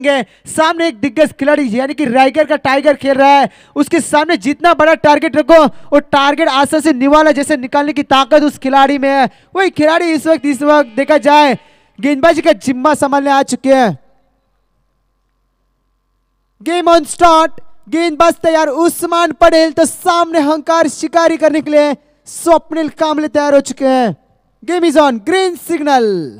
सामने एक दिग्गज खिलाड़ी यानी कि राइगर का टाइगर खेल रहा है। उसके सामने जितना बड़ा टारगेट रखो वो टारगेट आसान से निवाला जैसे निकालने की ताकत उस खिलाड़ी में है। वही खिलाड़ी इस वक्त देखा जाए गेंदबाजी का जिम्मा संभालने आ चुके हैं। गेम ऑन स्टार्ट, गेंदबाज तैयार उस्मान पटेल तो सामने हंकार शिकारी करने के लिए स्वप्निल कामले तैयार हो चुके हैं। Game is on, green signal.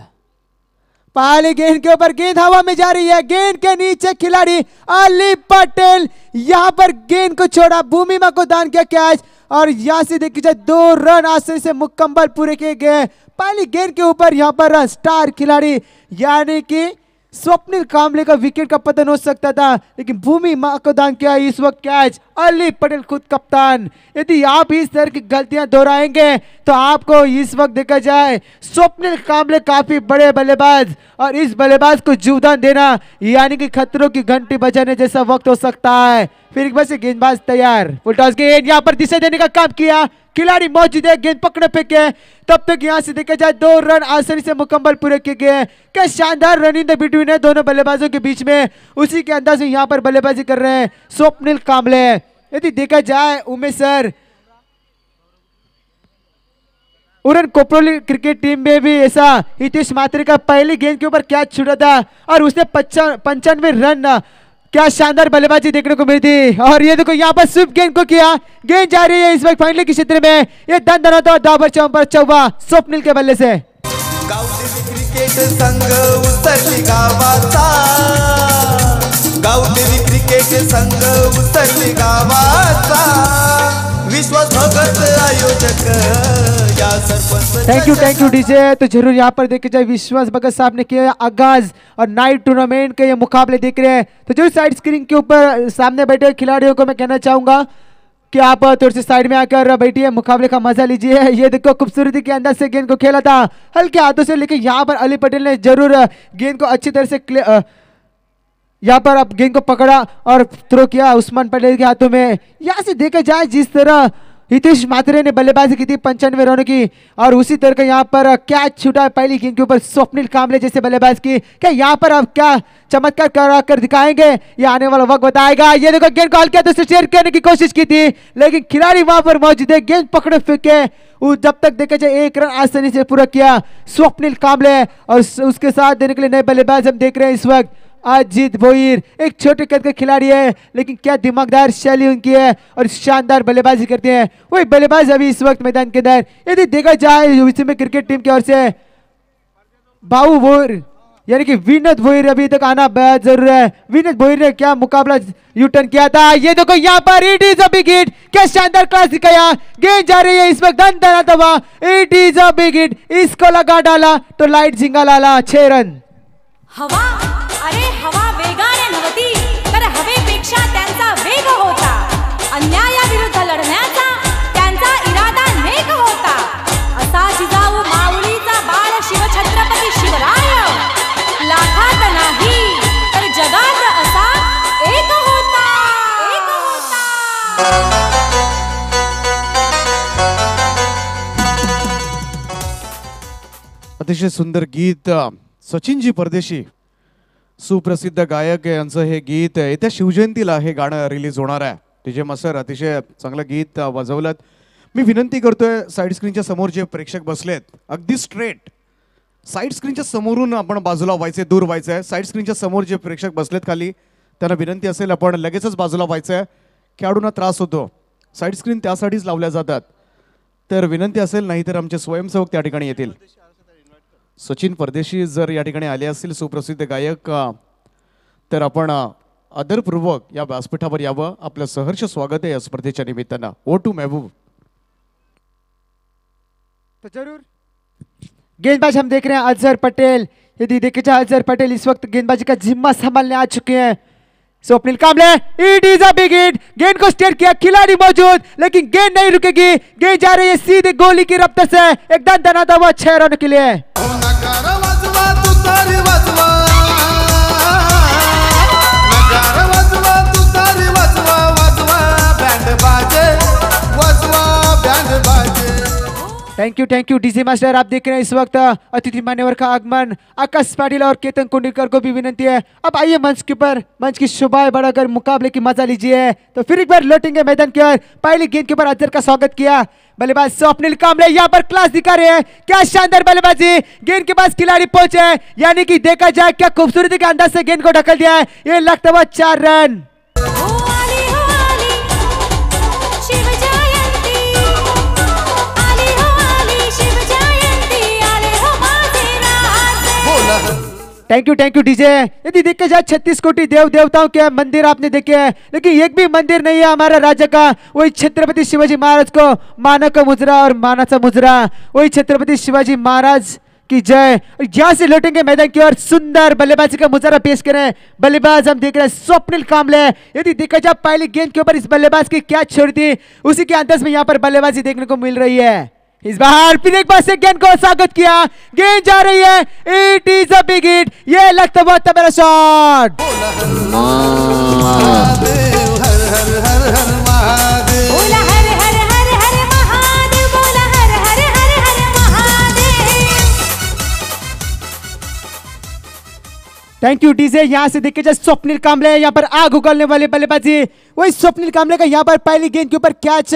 पहले गेंद के ऊपर गेंद हवा में जा रही है, गेंद के नीचे खिलाड़ी अली पटेल यहां पर गेंद को छोड़ा, भूमिमा को दान किया कैच और यहां से देखिए जाए 2 रन आसानी से मुकम्मल पूरे किए गए। पहली गेंद के ऊपर यहां पर स्टार खिलाड़ी यानी कि स्वप्निल कामले का विकेट का पतन हो सकता था, लेकिन भूमि मां को दान किया इस वक्त कैच अली पटेल खुद कप्तान। यदि आप इस तरह की गलतियां दोहराएंगे तो आपको इस वक्त देखा जाए स्वप्निल कामले काफी बड़े बल्लेबाज और इस बल्लेबाज को जीवदान देना यानी कि खतरों की घंटी बजाने जैसा वक्त हो सकता है। फिर एक बार से गेंदबाज तैयार, फुल टॉस गेंद यहां पर दिशा देने का काम किया, खिलाड़ी मौजूद है, गेंद पकड़े पे के तब तक यहां से देखा जाए 2 रन आसानी से मुकम्मल पूरे किए गए। क्या शानदार रन इन द बिटवीन है दोनों बल्लेबाजों के बीच में, उसी के अंदाज में यहां पर बल्लेबाजी कर रहे हैं स्वप्निल कामले। यदि देखा जाए उमेश सर उड़न कोपरोली क्रिकेट टीम में भी ऐसा हितेश मात्रे का पहली गेंद के ऊपर कैच छूटा था और उसने 95 रन, क्या शानदार बल्लेबाजी देखने को मिली थी। और ये देखो यहाँ पर स्विप गेंद को किया, गेंद जा रही है इस वक्त फाइनल के क्षेत्र में, ये दन दनाता दाबर चौपर चौवा स्वप्निल के बल्ले से। क्रिकेट संघ उतरली गावाचा, गावदेवी क्रिकेट संघ उतरली गावाचा, विश्वास भगत आयोजक या सरपंच। Thank you DJ. तो जरूर यहाँ पर देखे जाए विश्वास भगत साहब ने किया आगाज और नाइट टूर्नामेंट के ये मुकाबले देख रहे हैं तो जरूर साइड स्क्रीन के ऊपर सामने बैठे खिलाड़ियों को मैं कहना चाहूंगा कि आप थोड़ी सी साइड में आकर बैठिए, मुकाबले का मजा लीजिए। ये देखो खूबसूरती के अंदर से गेंद को खेला था हल्के हाथों से, लेकिन यहाँ पर अली पटेल ने जरूर गेंद को अच्छी तरह से यहाँ पर अब गेंद को पकड़ा और थ्रो किया उस्मान पटेल के हाथों में। यहाँ से देखा जाए जिस तरह हितेश मात्रे ने बल्लेबाजी की थी 95 रनों की और उसी तरह का यहाँ पर कैच छूटा पहली गेंद के ऊपर स्वप्निल कामले जैसे बल्लेबाज की। क्या यहाँ पर अब क्या चमत्कार कर दिखाएंगे, ये आने वाला वक्त बताएगा। ये देखो गेंद को हल्के हाथों से शेयर करने की कोशिश की थी लेकिन खिलाड़ी वहां पर मौजूद है, गेंद पकड़े फेंके, जब तक देखा जाए 1 रन आसानी से पूरा किया स्वप्निल कामले और उसके साथ देने के लिए नए बल्लेबाज हम देख रहे हैं इस वक्त अजीत भोईर। एक छोटे कद का खिलाड़ी है लेकिन क्या दिमागदार शैली उनकी है और शानदार बल्लेबाजी करते हैं। वही बल्लेबाज अभी इस वक्त मैदान के अंदर यदि देखा जाए में क्रिकेट टीम की ओर से बाबू भोईर यानी कि विनोद भोईर अभी तक आना बेहद जरूरी है। विनोद भोईर ने क्या मुकाबला यू टर्न किया था, ये देखो यहाँ पर it is a big hit, क्या शानदार क्लास दिखाया, गेंद जा रही है इस वक्त दन दनाता हुआ, it is a big hit, इसको लगा डाला तो लाइट झिंगा लाला 6 रन। हवा अरे हवा वेगाने नव्हती तर हवेपेक्षा त्यांचा वेग होता, अन्यायाविरुद्ध लढण्याचा त्यांचा इरादा नेक होता, असा जिजाऊ माऊलीचा बाळ शिवछत्रपती शिवराय लाखात नाही तर जगात असा एक होता, एक होता। अतिशय सुंदर गीत सचिनजी परदेशी सुप्रसिद्ध गायक यांचं हे गीत येत्या शिवजयंतीला हे गाणं रिलीज होणार आहे। डीजे मसर अतिशय चांगलं गीत वाजवलं। मी विनंती करतोय साइड स्क्रीनच्या समोर जे प्रेक्षक बसलेत अगदी स्ट्रेट साइड स्क्रीनच्या समोरून आपण बाजूला व्हायचे, दूर व्हायचं आहे। साइड स्क्रीनच्या समोर जे प्रेक्षक बसलेत खाली त्यांना विनंती असेल आपण लगेचच बाजूला व्हायचं आहे, खेळाडूंना त्रास होतो। साइड स्क्रीन त्यासाठीच लावल्या जातात, तर विनंती असेल नाहीतर आमचे स्वयंसेवक त्या ठिकाणी येतील। सचिन परदेशी जर या ठिकाणी आले असतील सुप्रसिद्ध गायक तर आपण आदरपूर्वक या व्यासपीठावर यावं, आपलं सहर्ष स्वागत आहे या स्पर्धेच्या निमित्तानं। ओ टू महबूब। तो जरूर गेंदबाज हम देख रहे हैं अजहर पटेल। यदि देखे जाए अजहर पटेल इस वक्त गेंदबाजी का जिम्मा संभालने आ चुके हैं। Swapnil Kamble it is a big hit, गेंद को स्टेयर किया, खिलाड़ी मौजूद लेकिन गेंद नहीं रुकेगी, गेंद जा रही है सीधे गोली की रफ्तार से एकदम दनाता हुआ 6 रन के लिए। Thank you DJ master. आप देख रहे हैं इस वक्त अतिथि मान्यवर का आगमन। आकाश पाटिल और केतन कुंडलकर को भी विनती है, अब आइए मंच के ऊपर, मंच की शोभाएं बढ़ाकर मुकाबले की मजा लीजिए। तो फिर एक बार लौटेंगे मैदान की ओर। पहली गेंद के ऊपर अजहर का स्वागत किया, बल्लेबाज स्वप्निल कांबले यहाँ पर क्लास दिखा रहे हैं। क्या शानदार बल्लेबाजी, गेंद के पास खिलाड़ी पहुंचे, यानी कि देखा जाए क्या खूबसूरती के अंदाज से गेंद को ढकल दिया है। ये लगता हुआ 4 रन। Thank you DJ. यदि देखे जाए 36 कोटि देव देवताओं के मंदिर आपने देखे हैं, लेकिन एक भी मंदिर नहीं है हमारा राज्य का। वही छत्रपति शिवाजी महाराज को माना का मुजरा और मानाचा मुजरा, वही छत्रपति शिवाजी महाराज की जय। यहाँ से लौटेंगे मैदान की ओर, सुंदर बल्लेबाजी का मुजरा पेश करें। बल्लेबाज हम देख रहे हैं स्वप्निल कांबले। यदि देखा जाए पहली गेंद के ऊपर इस बल्लेबाज की क्या छोड़ी थी, उसी के अंदाज में यहाँ पर बल्लेबाजी देखने को मिल रही है। इस बार फिर एक बार से गेंद को स्वागत किया, गेंद जा रही है, it is a big hit. ये लगता हुआ तबेला शॉट। Thank you DJ. यहाँ से देखे जाए स्वप्निल कांबले यहाँ पर आग उगलने वाले बल्लेबाजी। वही स्वप्निल कांबले का यहाँ पर पहली गेंद के ऊपर कैच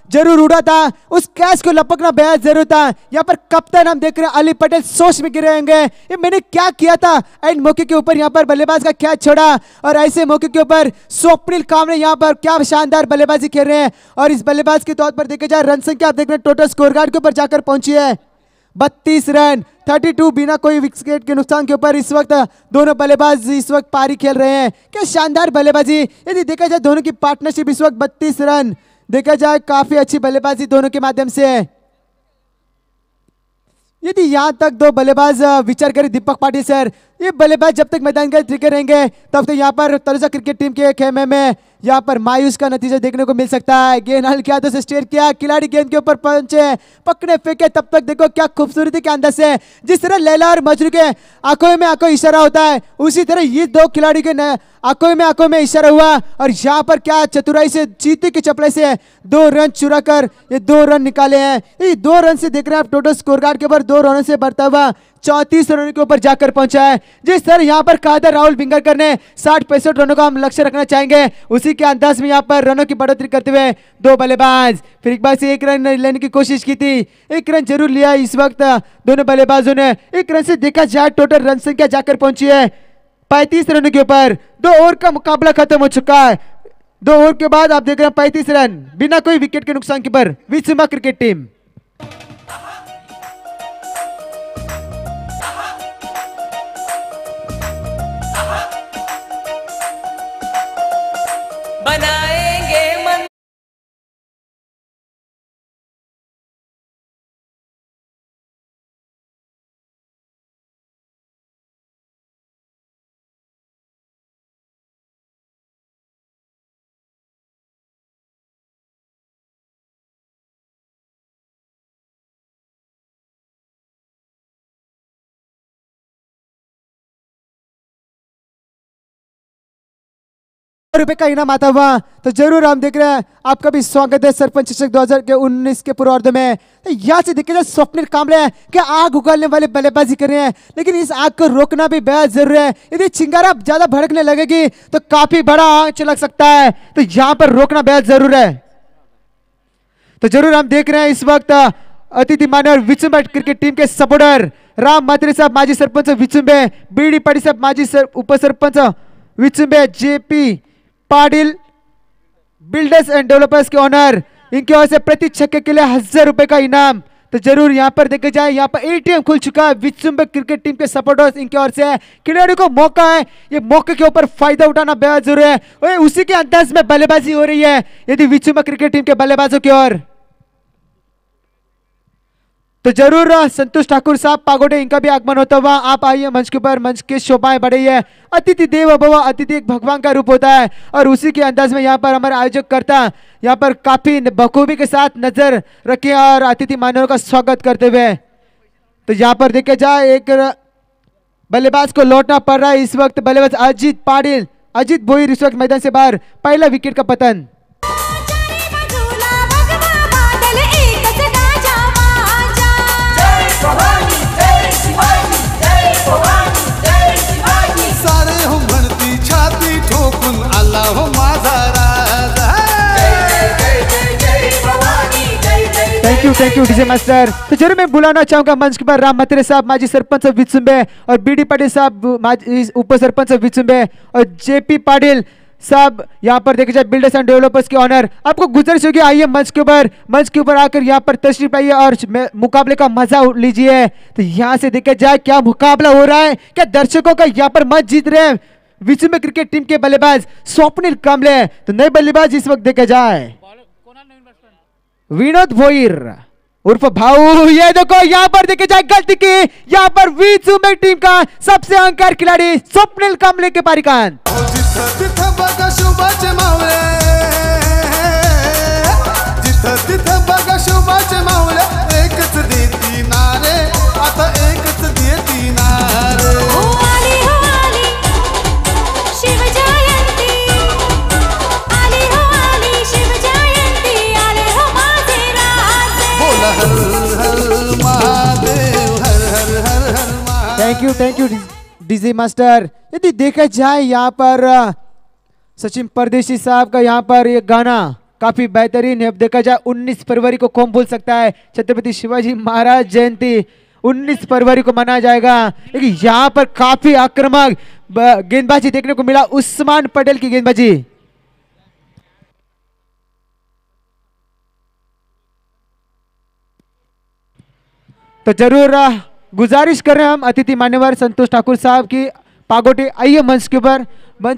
जरूर उड़ा था, उस कैच को लपकना बेहद जरूर था। यहाँ पर कप्तान हम देख रहे हैं अली पटेल सोच में गिरे होंगे, ये मैंने क्या किया था। एंड मौके के ऊपर यहाँ पर बल्लेबाज का कैच छोड़ा, और ऐसे मौके के ऊपर स्वप्निल कांबले यहाँ पर क्या शानदार बल्लेबाजी खेल रहे हैं। और इस बल्लेबाज के तौर पर देखे जाए रन संख्या आप देख रहे हैं टोटल स्कोर कार्ड के ऊपर जाकर पहुंची है 32 रन, 32 बिना कोई विकेट के नुकसान के ऊपर इस वक्त दोनों बल्लेबाज इस वक्त पारी खेल रहे हैं। क्या शानदार बल्लेबाजी। यदि देखा जाए दोनों की पार्टनरशिप इस वक्त 32 रन, देखा जाए काफी अच्छी बल्लेबाजी दोनों के माध्यम से है। यदि यहां तक दो बल्लेबाज विचार करें, दीपक पाटिल सर, ये बल्लेबाज जब तक मैदान के टिके रहेंगे तब तक यहाँ पर तनुजा क्रिकेट टीम के खेमे में यहाँ पर मायूस का नतीजा देखने को मिल सकता है। गेंद हल किया तो स्टेयर किया, खिलाड़ी गेंद के ऊपर पहुंचे, पकड़े फेंके, तब तक देखो क्या खूबसूरती के अंदर से, जिस तरह लैला और मजनू के आंखों में आंखों इशारा होता है, उसी तरह ये दो खिलाड़ी के आंखों में इशारा हुआ। और यहाँ पर क्या चतुराई से, चीते की चपड़े से 2 रन चुरा कर ये 2 रन निकाले हैं। ये 2 रन से देख रहे हैं आप टोटल स्कोर कार्ड के ऊपर 2 रनों से बढ़ता हुआ 34 रनों के ऊपर जाकर पहुंचा है। जिस तरह यहाँ पर कहा था राहुल बिंगरकर ने 60-65 रनों का हम लक्ष्य रखना चाहेंगे, उसी के अंदाज में यहाँ पर रनों की बढ़ोतरी करते हुए दो बल्लेबाज फिर एक बार से 1 रन लेने की कोशिश की थी, 1 रन जरूर लिया इस वक्त दोनों बल्लेबाजों ने। 1 रन से देखा जाए टोटल रन संख्या जाकर पहुंची है 35 रनों के ऊपर। 2 ओवर का मुकाबला खत्म हो चुका है। 2 ओवर के बाद आप देख रहे हैं 35 रन बिना कोई विकेट के नुकसान के ऊपर विश्वमा क्रिकेट टीम। बनाएंगे मन रुपए का इनाम आता हुआ, तो जरूर हम देख रहे हैं आपका भी स्वागत है सरपंच चषक 2019 के पूर्वार्ध में। तो यहाँ से देखिए स्वप्निल कांबले क्या आग उगलने वाले बल्लेबाजी कर रहे हैं, लेकिन इस आग को रोकना भी बेहद जरूरी है। यदि चिंगारा ज्यादा भड़कने लगेगी तो काफी बड़ा आग चलक सकता है, तो यहाँ पर रोकना बेहद जरूरी है। तो जरूर हम देख रहे हैं इस वक्त अतिथि मान्यवर विचुंबे क्रिकेट टीम के सपोर्टर राम मात्रे साहब माजी सरपंच विचुंबे, बीडी पाटिल साहब माजी उप sarpanch Vichumbe, JP Patil builders and developers के ओनर, इनकी ओर से प्रति छक्के के लिए 1000 रुपए का इनाम। तो जरूर यहाँ पर देखा जाए यहाँ पर एटीएम खुल चुका है विचुंबे क्रिकेट टीम के सपोर्टर्स, इनकी ओर से खिलाड़ियों को मौका है, ये मौके के ऊपर फायदा उठाना बेहद जरूरी है। और उसी के अंदाज में बल्लेबाजी हो रही है यदि विचुंबे क्रिकेट टीम के बल्लेबाजों की ओर। तो जरूर संतोष ठाकुर साहब पागोडे, इनका भी आगमन होता हुआ आप आइए मंच के ऊपर, मंच के शोभाएं बढ़ी है। अतिथि देव भव, अतिथि एक भगवान का रूप होता है, और उसी के अंदाज में यहाँ पर हमारे आयोजक करता यहाँ पर काफी बखूबी के साथ नजर रखे और अतिथि मानवों का स्वागत करते हुए। तो यहाँ पर देखे जाए एक बल्लेबाज को लौटना पड़ रहा है इस वक्त, बल्लेबाज अजीत पाटिल, अजीत भोईर इस वक्त मैदान से बाहर, पहला विकेट का पतन। हो माझा राजा. Thank you DJ master. तो जरूर मैं बुलाना चाहूंगा मंच के पर राम मत्रे साहब, माजी सरपंच विचुंबे, और बीडी पाटिल साहब, माजी उप सरपंच विचुंबे, और जेपी पाटिल साहब यहाँ पर देखे जाए बिल्डर्स एंड डेवलपर्स के ऑनर. आपको गुजारिश होगी आइए मंच के ऊपर आकर यहाँ पर तशरीफ लाइए और मुकाबले का मजा लीजिए. तो यहाँ से देखा जाए क्या मुकाबला हो रहा है, क्या दर्शकों का यहाँ पर मत जीत रहे हैं विचुंबे क्रिकेट टीम के बल्लेबाज स्वप्निल कांबले. तो नए बल्लेबाज इस वक्त देखा जाए विनोद भोईर उर्फ भाऊ. ये देखो यहाँ पर देखे जाए गलती की, यहाँ पर विचुंबे टीम का सबसे अहंकार खिलाड़ी स्वप्निल कांबले के पारिकान. जिथं तिथं बघा शुभाचे मावळे, जिथं तिथं बघा शुभाचे मावळे, एकच देती नारे, आता एकच देती नारे. हो आली शिवजयंती, आली हो आली शिवजयंती, आले हो माझे राजे. बोल हर हर महादेव, हर हर हर हर Mahadev. Thank you DJ master. यदि देखा जाए यहाँ पर सचिन परदेशी साहब का यहाँ पर ये गाना काफी बेहतरीन है. अब देखा जाए 19 फरवरी को कौन भूल सकता है छत्रपति शिवाजी महाराज जयंती 19 फरवरी को मनाया जाएगा. लेकिन यहाँ पर काफी आक्रामक गेंदबाजी देखने को मिला, उस्मान पटेल की गेंदबाजी. तो जरूर गुजारिश कर रहे हैं हम अतिथि मान्यवर संतोष ठाकुर साहब की पागोटे, आइए मंच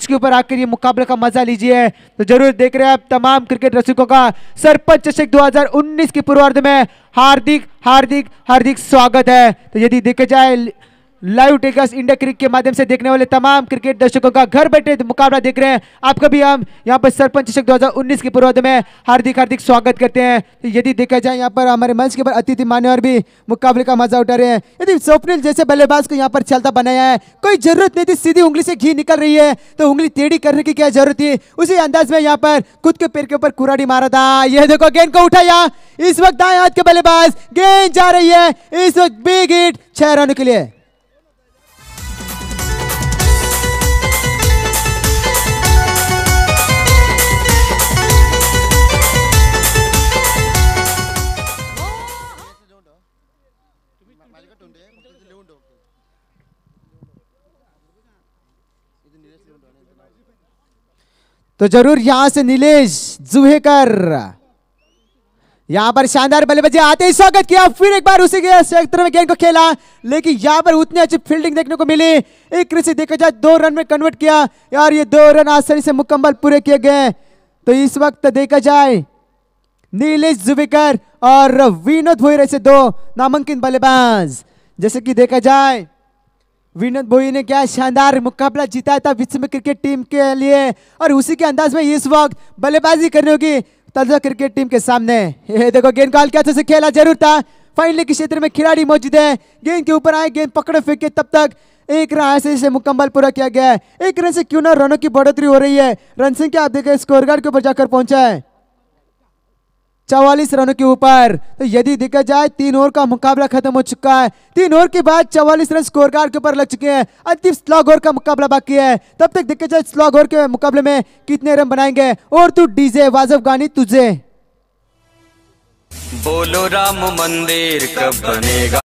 के ऊपर आकर ये मुकाबले का मजा लीजिए. तो जरूर देख रहे हैं आप तमाम क्रिकेट रसिकों का सरपंच चषक 2019 के पूर्वार्ध में हार्दिक हार्दिक हार्दिक स्वागत है. तो यदि देखे जाए लाइव टेलीकास्ट इंडिया क्रिकेट के माध्यम से देखने वाले तमाम क्रिकेट दर्शकों का घर बैठे मुकाबला देख रहे हैं, आपका भी हम यहाँ पर सरपंच चषक 2019 के पूर्वार्ध में हार्दिक हार्दिक स्वागत करते हैं. तो यदि देखा जाए यहाँ पर हमारे मंच के ऊपर अतिथि मान्यवर भी मुकाबले का मजा उठा रहे हैं. यदि स्वप्निल जैसे बल्लेबाज को यहाँ पर चलता बनाया है, कोई जरूरत नहीं थी, सीधी उंगली से घी निकल रही है तो उंगली टेढ़ी करने की क्या जरूरत थी. उसी अंदाज में यहाँ पर खुद के पैर के ऊपर कुराड़ी मारा था. यह देखो गेंद को उठाया, इस वक्त दाएं हाथ के बल्लेबाज, गेंद जा रही है इस वक्त बिग हिट 6 रनों के लिए. तो जरूर यहां से नीलेश जुहेकर यहां पर शानदार बल्लेबाजी आते ही स्वागत किया, फिर एक बार उसी के क्षेत्र में गेंद को खेला, लेकिन यहां पर उतनी अच्छी फील्डिंग देखने को मिली. एक रन से देखा जाए 2 रन में कन्वर्ट किया यार, ये 2 रन आसानी से मुकम्मल पूरे किए गए. तो इस वक्त देखा जाए नीलेश जुवेकर और विनोद भोईर ऐसे 2 नामांकित बल्लेबाज. जैसे कि देखा जाए विनोद भोई ने क्या शानदार मुकाबला जीता था विचुंबे क्रिकेट टीम के लिए, और उसी के अंदाज में इस वक्त बल्लेबाजी करने होगी तलजा क्रिकेट टीम के सामने. ये देखो गेंद को हल्के से खेला जरूर था, फाइनल के क्षेत्र में खिलाड़ी मौजूद है, गेंद के ऊपर आए, गेंद पकड़े फेंके, तब तक एक रन से मुकम्मल पूरा किया गया है. एक रन से क्यों ना रनों की बढ़ोतरी हो रही है. रन संख्या आप देखें स्कोर कार्ड के ऊपर जाकर पहुंचा है 44 रनों के ऊपर. तो यदि देखा जाए 3 ओवर का मुकाबला खत्म हो चुका है, 3 ओवर के बाद 44 रन स्कोर कार्ड के ऊपर लग चुके हैं. अंतिम स्लॉग ओवर का मुकाबला बाकी है, तब तक देखा जाए स्लॉग ओवर के मुकाबले में कितने रन बनाएंगे. और तू डीजे वाजब गानी तुझे. बोलो राम मंदिर कब बनेगा.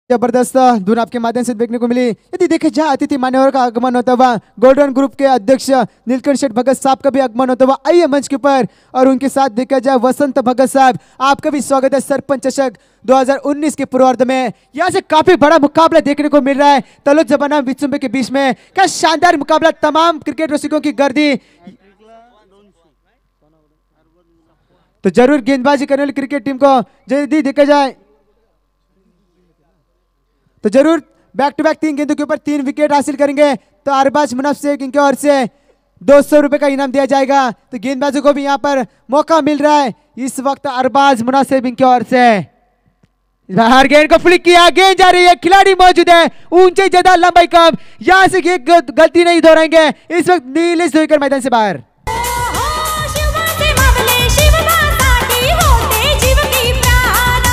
जबरदस्त धुन आपके माध्यम से देखने को मिली. यदि देखे जाए अतिथि मान्यवर का आगमन होता हुआ गोल्डन ग्रुप के अध्यक्ष नीलकंठ शेठ भगत साहब का भी आगमन होता हुआ आइए मंच के ऊपर, और उनके साथ देखा जाए वसंत भगत साहब, आपका भी स्वागत है सरपंच चषक 2019 के पूर्वार्ध में. यहाँ से काफी बड़ा मुकाबला देखने को मिल रहा है तलोद जबाना विचुंबे के बीच में. क्या शानदार मुकाबला, तमाम क्रिकेट रसिकों की गर्दी. तो जरूर गेंदबाजी करने वाली क्रिकेट टीम को यदि देखा जाए तो जरूर बैक टू बैक 3 गेंदों के ऊपर 3 विकेट हासिल करेंगे तो अरबाज मुनाफ शेख इनके ओर से 200 रुपए का इनाम दिया जाएगा. तो गेंदबाजों को भी यहाँ पर मौका मिल रहा है इस वक्त अरबाज मुनाफ शेख इनके ओर से. बाहर गेंद को फ्लिक किया, गेंद जा रही है, खिलाड़ी मौजूद है, ऊंचाई ज्यादा लंबाई कम, यहां से ये गलती नहीं दोहराएंगे। इस वक्त नीलेश धोईकर मैदान से बाहर। शिवाचे मामले शिवबासाठी होते जीव की प्राण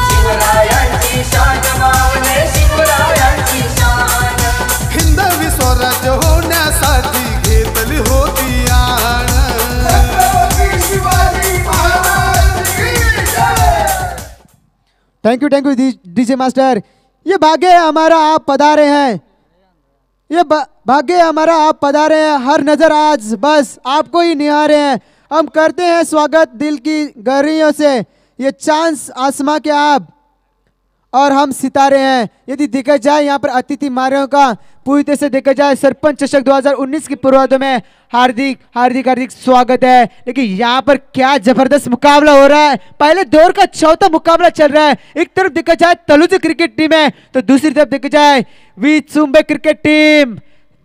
शिवरायांची शान मावळे शिवरायांची शान हिंदवी स्वराज्य होण्यासाठी घेतली होती आण छत्रपती शिवाजी महाराज की जय थैंक यू डीजे मास्टर। ये भाग्य हमारा आप पधारे हैं, ये भाग्य हमारा आप पधारे हैं, हर नजर आज बस आपको ही निहारे हैं। हम करते हैं स्वागत दिल की गहराइयों से, ये चांद आसमां के आप और हम सितारे हैं। यदि देखा जाए यहाँ पर अतिथि मारियों का पूरी तरह से देखा जाए सरपंच चषक 2019 की पूर्वार्ध में हार्दिक हार्दिक हार्दिक स्वागत है। लेकिन यहाँ पर क्या जबरदस्त मुकाबला हो रहा है, पहले दौर का चौथा मुकाबला चल रहा है। एक तरफ देखा जाए तलुज क्रिकेट टीम है तो दूसरी तरफ देखा जाए विचुम्बे क्रिकेट टीम।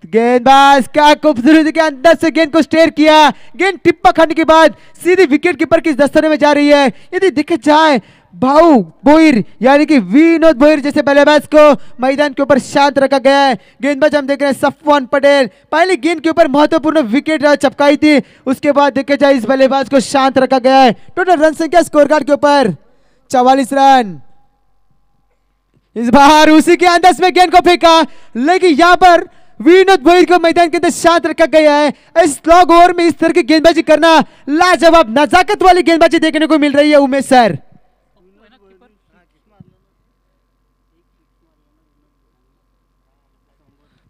गेंदबाज क्या खूबसूरती के अंदर से गेंद को स्टेयर किया, गेंद टिप्पा खाने के बाद सीधी विकेट कीपर की दस्तने में जा रही है। यदि देखा जाए भाऊ बोहिर यानी कि विनोद बोहिर जैसे बल्लेबाज को मैदान के ऊपर शांत रखा गया है। गेंदबाज हम देख रहे हैं सफवान पटेल, पहली गेंद के ऊपर महत्वपूर्ण विकेट चपकाई थी, उसके बाद देखा जाए इस बल्लेबाज को शांत रखा गया है। टोटल रन संख्या स्कोर कार्ड के ऊपर 44 रन। इस बार उसी के अंदाज में गेंद को फेंका, लेकिन यहाँ पर विनोद बोहिर को मैदान के अंदर शांत रखा गया है। इस लॉग ओवर में इस तरह की गेंदबाजी करना लाजवाब नजाकत वाली गेंदबाजी देखने को मिल रही है उमेश सर।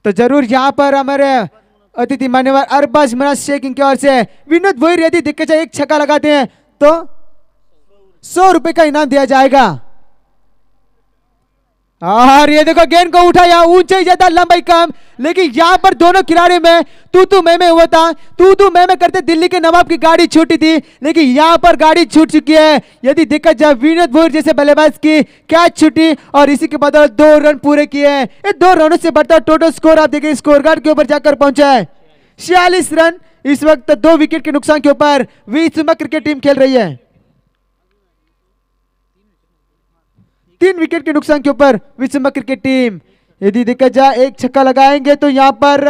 तो जरूर यहाँ पर हमारे अतिथि मान्यवर अरबाज मराज शेख इनकी ओर से विनोद बोहिर यदि देखा जाए एक छक्का लगाते हैं तो 100 रुपए का इनाम दिया जाएगा। और ये देखो गेंद को उठाया, ऊंचाई ज्यादा लंबाई कम, लेकिन यहाँ पर दोनों खिलाड़ियों में तू मैं हुआ था। तू मैं करते दिल्ली के नवाब की गाड़ी छूटी थी, लेकिन यहाँ पर गाड़ी छूट चुकी है। यदि देखा जाए विनोद बोहिर जैसे बल्लेबाज की कैच छूटी और इसी के बदौलत 2 रन पूरे किए हैं। ये 2 रनों से बढ़ता टोटल स्कोर आप देखिए स्कोर कार्ड के ऊपर जाकर पहुंचा है 46 रन। इस वक्त 2 विकेट के नुकसान के ऊपर विचुम्बा क्रिकेट टीम खेल रही है। 3 विकेट के नुकसान के ऊपर विचुम्बा क्रिकेट टीम। यदि देखा जाए एक छक्का लगाएंगे तो यहाँ पर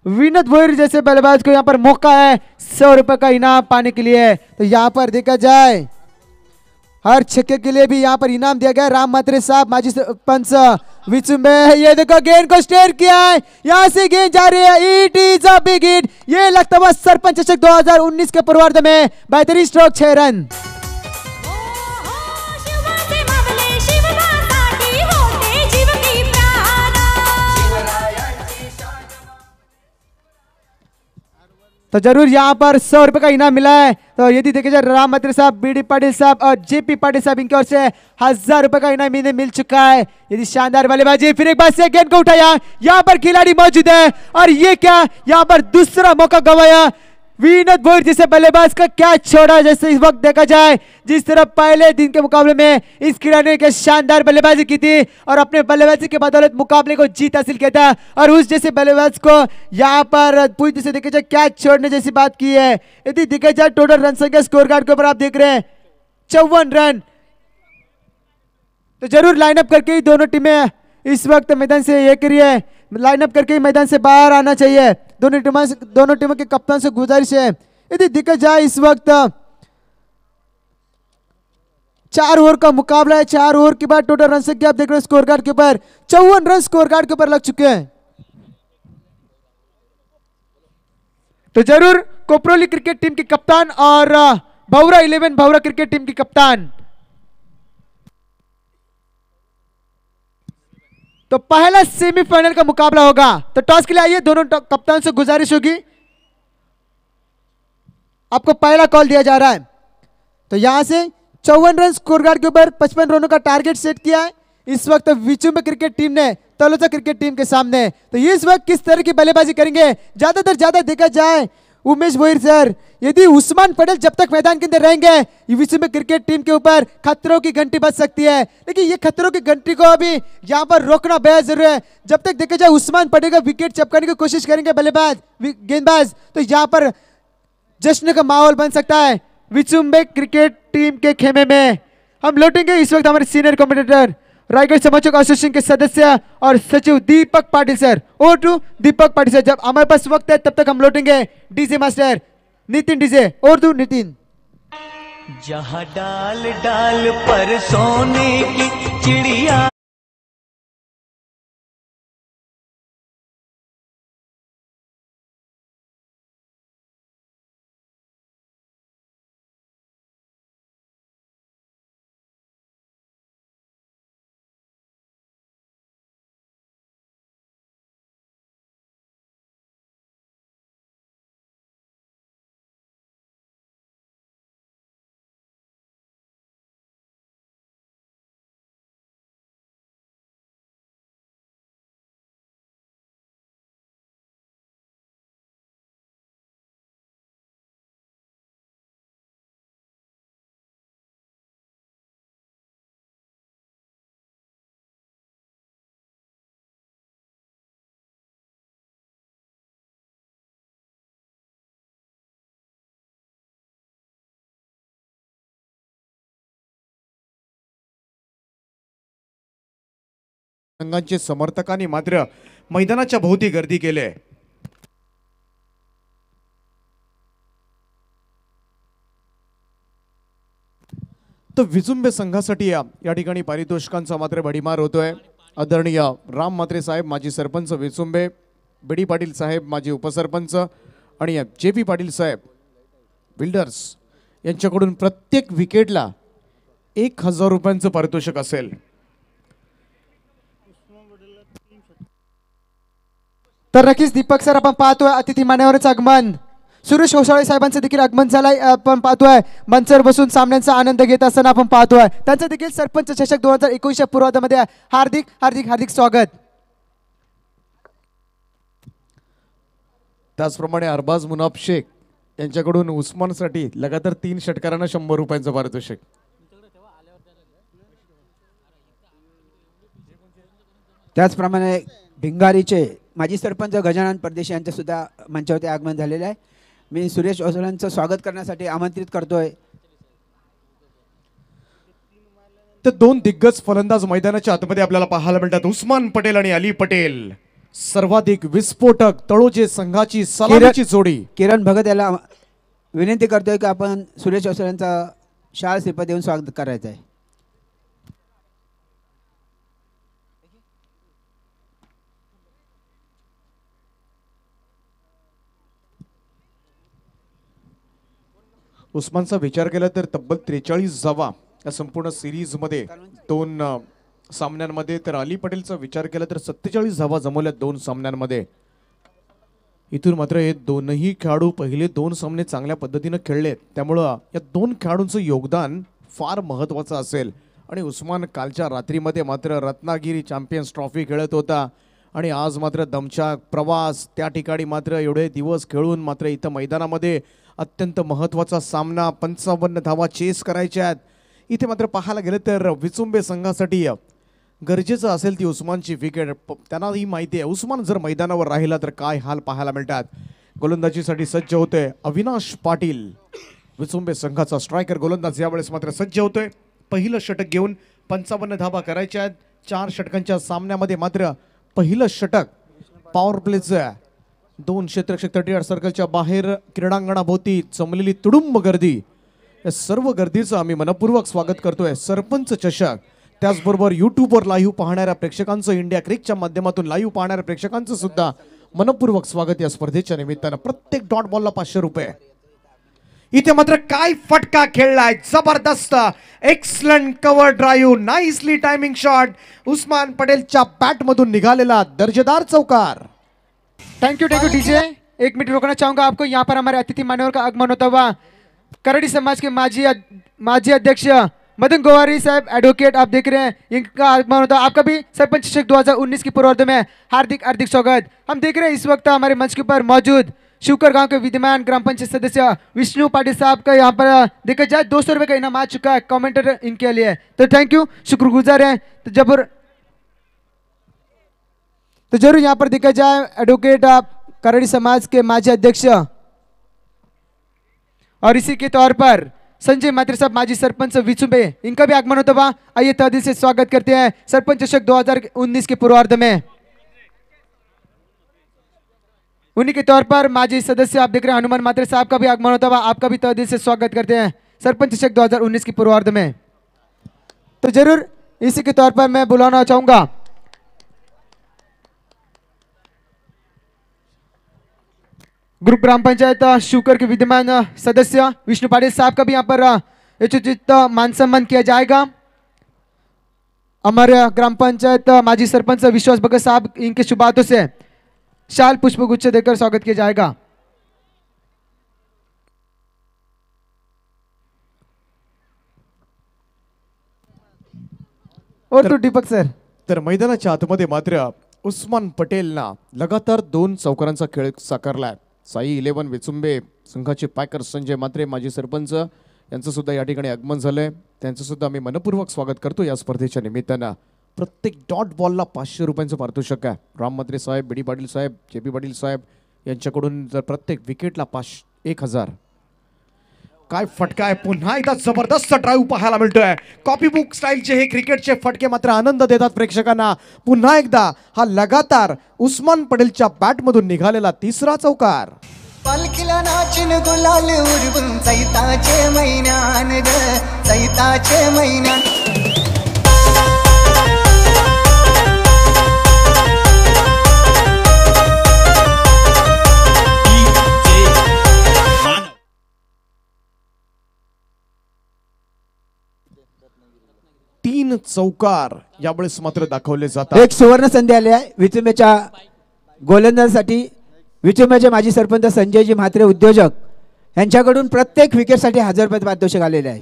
विनोद बोहिर जैसे बल्लेबाज को यहाँ पर मौका है 100 रुपए का इनाम पाने के लिए। तो यहाँ पर देखा जाए हर छक्के के लिए भी यहाँ पर इनाम दिया गया। राम मात्रे साहब माजी सरपंच विचुम्बे, ये देखो गेंद को स्टेयर किया है, यहाँ से गेंद जा रही है, it is a big hit. ये लगता हुआ सरपंच चषक 2019 के पूर्वार्ध में बेहतरीन स्ट्रोक 6 रन। शिवाचे मामले शिवबासाठी होते जीव की प्राण शिवरायांची शान तो जरूर यहाँ पर 100 रुपए का इनाम मिला है। तो यदि देखे जाए राम मात्रे साहब, बीडी पाटिल साहब और जेपी पाटिल साहब इनकी ओर से 1000 रुपए का इनाम इन्हें मिल चुका है। यदि शानदार बल्लेबाजी, फिर एक बार से गेंद को उठाया, यहाँ पर खिलाड़ी मौजूद है और ये क्या यहाँ पर दूसरा मौका गंवाया। विनोद बोहिर जैसे बल्लेबाज का क्या छोड़ा, जैसे इस वक्त देखा जाए जिस तरह पहले दिन के मुकाबले में इस खिलाड़ी ने शानदार बल्लेबाजी की थी और अपने बल्लेबाजी के बदौलत मुकाबले को जीत हासिल किया था, और उस जैसे बल्लेबाज को यहाँ पर पूरी तरह से देखा जाए क्या छोड़ने जैसी बात की है। यदि देखा जाए टोटल रन संख्या स्कोर कार्ड के ऊपर आप देख रहे हैं 54 रन। तो जरूर लाइनअप करके ही दोनों टीमें इस वक्त मैदान से ये करिए, लाइनअप करके ही मैदान से बाहर आना चाहिए। दोनों टीमों के कप्तान से गुजारिश है। यदि देखा जाए इस वक्त 4 ओवर का मुकाबला है। 4 ओवर के बाद टोटल रन संख्या आप देख रहे हैं स्कोर कार्ड के ऊपर 54 रन स्कोर कार्ड के ऊपर लग चुके हैं। तो जरूर कोपरोली क्रिकेट टीम के कप्तान और भौरा 11 भौरा क्रिकेट टीम की कप्तान, तो पहला सेमीफाइनल का मुकाबला होगा। तो टॉस के लिए आइए, दोनों कप्तान से गुजारिश होगी, आपको पहला कॉल दिया जा रहा है। तो यहां से 54 रन स्कोर कार्ड के ऊपर 55 रनों का टारगेट सेट किया है इस वक्त विचुम्बे क्रिकेट टीम ने तलोजा क्रिकेट टीम के सामने। तो इस वक्त किस तरह की बल्लेबाजी करेंगे, ज्यादा देखा जाए उमेश बोहिर सर, यदि उस्मान पटेल जब तक मैदान के अंदर रहेंगे विचुम्बे क्रिकेट टीम के ऊपर खतरों की घंटी बज सकती है। लेकिन ये खतरों की घंटी को अभी यहाँ पर रोकना बेहद जरूरी है। जब तक देखा जाए उस्मान पटेल का विकेट चपकाने की कोशिश करेंगे बल्लेबाज गेंदबाज, तो यहाँ पर जश्न का माहौल बन सकता है विचुम्बे क्रिकेट टीम के खेमे में। हम लौटेंगे इस वक्त हमारे सीनियर कमेंटेटर रायगढ़ समाजक एसोसिएशन के सदस्य और सचिव Deepak Patil sir. Over to Deepak Patil sir. जब हमारे पास वक्त है तब तक हम लौटेंगे DJ master Nitin DJ. Over to Nitin. जहाँ डाल डाल पर सोने की चिड़िया संघांचे समर्थकांनी मात्र मैदानाच्या भोवती गर्दी केली. तर विजुंबे संघासाठी या ठिकाणी पारितोषिकांचा मात्र भडीमार होतोय. आदरणीय राम म्हात्रे साहेब माजी सरपंच विजुंबे, बीडी पाटील साहेब माजी उपसरपंच आणि JP पाटील साहेब बिल्डर्स यांच्याकडून प्रत्येक विकेटला 1000 रुपयांचं पारितोषिक असेल. तर नक्कीच दीपक सर आपण पाहतोय अतिथी मान्यवरांचं आगमन. सुरेश होसाळे साहेबांचं देखील आगमन झालंय. आपण पाहतोय मंचावर बसून सामन्यांचा आनंद घेत असताना आपण पाहतोय. त्यांचं देखील सरपंच चषक 2021 पूर्वार्धामध्ये हार्दिक हार्दिक हार्दिक स्वागत. त्याचप्रमाणे अरबाज मुनाफ शेख यांच्याकडून उस्मानसाठी लगातार 3 षटकारांना 100 रुपयांचं पारितोषिक. त्याचप्रमाणे भिंगारीचे माजी सरपंच गजानन परदेशी यांचं सुद्धा मंचावरती आगमन झालेलं आहे. मी सुरेश ओसोळ्यांचं स्वागत करण्यासाठी आमंत्रित करतोय. तर 2 दिग्गज फलंदाज मैदानाच्या आतमध्ये आपल्याला पाहायला मिळतात. उस्मान पटेल आणि अली पटेल. सर्वाधिक विस्फोटक तळोजे संघाची सलामीची जोडी. किरण भगत याला विनंती करतोय की आपण सुरेश ओसोळ्यांचा शाल श्रीपद देऊन स्वागत करायचं आहे. उस्मानचा विचार केला तर तब्बल 43 धावा या संपूर्ण सिरीजमध्ये 2 सामन्यांमध्ये, तर अली पटेलचा विचार केला तर 47 धावा जमवल्या 2 सामन्यांमध्ये. इथून मात्र हे दोनही खेळाडू पहिले 2 सामने चांगल्या पद्धतीने खेळले, त्यामुळं या 2 खेळाडूंचं योगदान फार महत्त्वाचं असेल. आणि उस्मान कालच्या रात्रीमध्ये मात्र रत्नागिरी चॅम्पियन्स ट्रॉफी खेळत होता आणि आज मात्र दमछाक प्रवास, त्या ठिकाणी मात्र एवढे दिवस खेळून मात्र इथं मैदानामध्ये अत्यंत महत्त्वाचा सामना, 55 धावा चेस करायच्या आहेत. इथे मात्र पाहायला गेलं तर विचुंबे संघासाठी गरजेचं असेल ती उस्मानची विकेट. त्यांनाही माहिती आहे उस्मान जर मैदानावर राहिला तर काय हाल पाहायला मिळतात. गोलंदाजीसाठी सज्ज होतोय अविनाश पाटील. विचुंबे संघाचा स्ट्रायकर गोलंदाज यावेळेस मात्र सज्ज होतोय. पहिलं षटक घेऊन 55 धावा करायच्या आहेत. 4 षटकांच्या सामन्यामध्ये मात्र पहिलं षटक पॉवर प्लेचं. 2 क्षेत्ररक्षक 38 सर्कलच्या बाहेर क्रीडांगणाभोवती जमलेली तुडुंब गर्दी, या सर्व गर्दीचं आम्ही मनपूर्वक स्वागत करतोय. सरपंच चषक, त्याचबरोबर यूट्यूबवर लाईव्ह पाहणाऱ्या प्रेक्षकांचं, इंडिया क्रिकच्या माध्यमातून लाईव्ह पाहणाऱ्या प्रेक्षकांचं सुद्धा मनपूर्वक स्वागत या स्पर्धेच्या निमित्तानं. प्रत्येक डॉट बॉलला 500 रुपये. इथे मात्र काय फटका खेळलाय, जबरदस्त excellent cover drive, nicely timing shot, Usman पटेलच्या बॅट मधून निघालेला दर्जेदार चौकार. Thank you DJ. 1 मिनट रोकना चाहूंगा आपको. यहाँ पर हमारे अतिथि मान्यवर का आगमन होता हुआ करड़ी समाज के माजी अध्यक्ष मदन गोवारी साहब एडवोकेट आप देख रहे हैं, इनका आगमन होता है. आपका भी सरपंच चषक 2019 की पूर्वार्ध में हार्दिक हार्दिक स्वागत. हम देख रहे हैं इस वक्त हमारे मंच के ऊपर मौजूद शिवकर गांव के विद्यमान ग्राम पंचायत सदस्य विष्णु पाटिल साहब का यहाँ पर देखा जाए 200 रुपये का इनाम आ चुका है कमेंटर इनके लिए. तो थैंक यू, शुक्रगुजार है. तो जरूर यहाँ पर देखा जाए एडवोकेट करड़ी समाज के माजी अध्यक्ष और इसी के तौर पर संजय मात्रे साहब माजी सरपंच विचुंबे, इनका भी आगमन होता हुआ। आइए तहे दिल से स्वागत करते हैं सरपंच चषक 2019 के पूर्वार्ध में। उन्हीं के तौर पर माजी सदस्य आप देख रहे हैं हनुमान मात्रे साहब का भी आगमन होता हुआ, आपका भी तहे दिल से स्वागत करते हैं सरपंच चषक 2019 के पूर्वार्ध में। तो जरूर इसी के तौर पर मैं बुलाना चाहूंगा ग्रुप ग्राम पंचायत शुकर के विद्यमान सदस्य विष्णु पाटिल साहब का भी यहाँ पर यथोचित मान सम्मान किया जाएगा। हमारे ग्राम पंचायत माजी सरपंच विश्वास भगत साहब, इनके शुभ हाथों से शाल पुष्पगुच्छ देकर स्वागत किया जाएगा। और तो दीपक सर, तर मैदानाच्या आतमध्ये मात्र उस्मान पटेलना लगातार 2 चौकारांचा खेळ साकारलाय। साई 11 विचुंबे संघाचे पॅकर संजय मात्रे माजी सरपंच यांचं सुद्धा या ठिकाणी आगमन झालंय, त्यांचं सुद्धा मी मनपूर्वक स्वागत करतो या स्पर्धेच्या निमित्तानं। प्रत्येक डॉट बॉलला 500 रुपयांचं पारितोषिक आहे। राम मात्रे साहेब, बीडी पाटील साहेब, जेपी पाटील साहेब यांच्याकडून जर प्रत्येक विकेटला 1000। काय फटका आहे, पुन्हा एकदा जबरदस्त ड्राईव्ह पाहायला मिळतोय। कॉपी बुक स्टाईलचे हे क्रिकेटचे फटके मात्र आनंद देतात प्रेक्षकांना। पुन्हा एकदा हा लगातार उस्मान पटेलच्या बॅटमधून निघालेला 3रा चौकार। पालखीला नाचिन गुलाल उडवून चैताचे महिन्यान ग, चैताचे महिन्यान। तीन चौकार यावेळेस मात्र दाखवले जातात। एक सुवर्ण संधी आली आहे विचुंबेच्या गोलंदाजासाठी। विचुंबेचे माजी सरपंच संजयजी म्हात्रे उद्योजक यांच्याकडून प्रत्येक विकेटसाठी 1000 रुपये पारितोषिक आलेले आहे।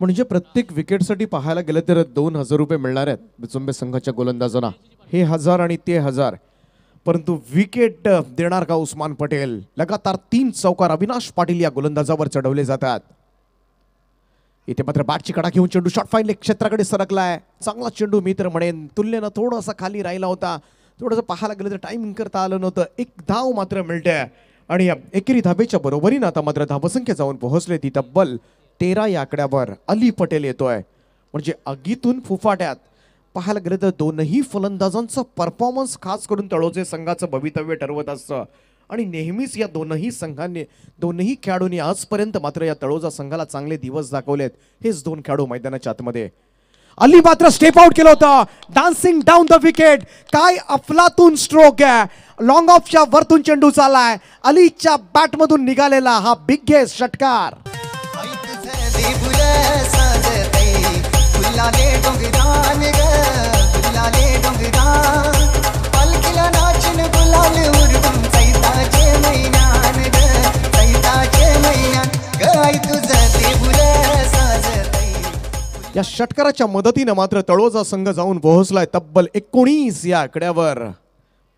म्हणजे प्रत्येक विकेटसाठी पाहायला गेलं तर 2000 रुपये मिळणार आहेत विचुंबे संघाच्या गोलंदाजांना। हे 1000 आणि ते 1000, परंतु विकेट देणार का उस्मान पटेल? लगातार 3 चौकार अविनाश पाटील या गोलंदाजावर चढवले जातात। इथे मात्र बॅटची कडा घेऊन चेंडू शॉट फाईन लेग क्षेत्राकडे सरकलाय। चांगला चेंडू मी तर म्हणेन तुलनेनं थोडासा खाली राहिला होता, थोडंसं पाहायला गेलं तर टायमिंग करता आलं नव्हतं। एक धाव मात्र मिळते आणि एकेरी धाबेच्या बरोबरीनं आता मात्र धावसंख्या जाऊन पोहोचले ती तब्बल 13 या आकड्यावर। अली पटेल येतोय, म्हणजे आगीतून फुफाट्यात पाहायला गेलं तर दोनही फलंदाजांचा परफॉर्मन्स खास करून तळोजे संघाचं भवितव्य ठरवत असतं आणि नेहमीच या दोनही खेळाडूंनी आजपर्यंत मात्र या तळोजा संघाला चांगले दिवस दाखवलेत। हेच 2 खेळाडू मैदानाच्या आतमध्ये। अली मात्र स्टेप आउट केलं होतं, डान्सिंग डाऊन द विकेट। काय अफलातून स्ट्रोक आहे, लॉंग ऑफच्या वरतून चेंडू चाललाय। अलीच्या बॅटमधून निघालेला हा बिगेस्ट षटकार। या षटकाराच्या मदतीने मात्र तळोजा संघ जाऊन पोहोचलाय तब्बल 19 या आकड्यावर।